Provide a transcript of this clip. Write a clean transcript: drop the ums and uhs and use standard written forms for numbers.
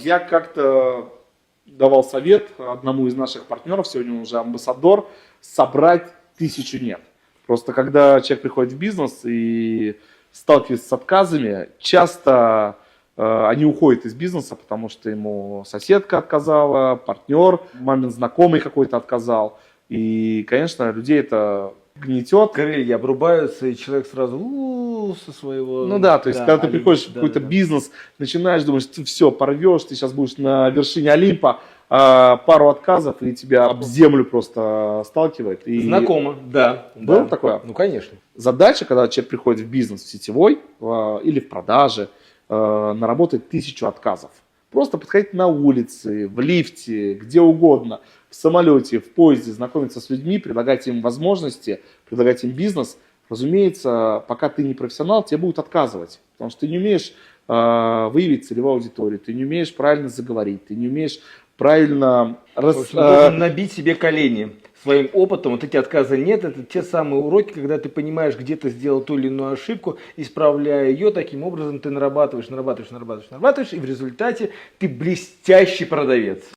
Я как-то давал совет одному из наших партнеров, сегодня он уже амбассадор, собрать 1000 нет. Просто когда человек приходит в бизнес и сталкивается с отказами, часто они уходят из бизнеса, потому что ему соседка отказала, партнер, мамин знакомый какой-то отказал. И, конечно, людей это гнетет. Крылья обрубаются, и человек сразу со своего... Ну да, то есть, когда ты приходишь в какой-то бизнес, начинаешь, думаешь, ты все, порвешь, ты сейчас будешь на вершине Олимпа, пару отказов, и тебя об землю просто сталкивает. И Знакомо, да. было да. такое? Ну, конечно. Задача, когда человек приходит в бизнес в сетевой или в продаже, наработать 1000 отказов. Просто подходить на улице, в лифте, где угодно, в самолете, в поезде, знакомиться с людьми, предлагать им возможности, предлагать им бизнес. Разумеется, пока ты не профессионал, тебе будут отказывать, потому что ты не умеешь выявить целевую аудиторию, ты не умеешь правильно заговорить, ты не умеешь правильно... Нужно набить себе колени своим опытом. Вот эти отказы нет, это те самые уроки, когда ты понимаешь, где ты сделал ту или иную ошибку, исправляя ее, таким образом ты нарабатываешь, и в результате ты блестящий продавец.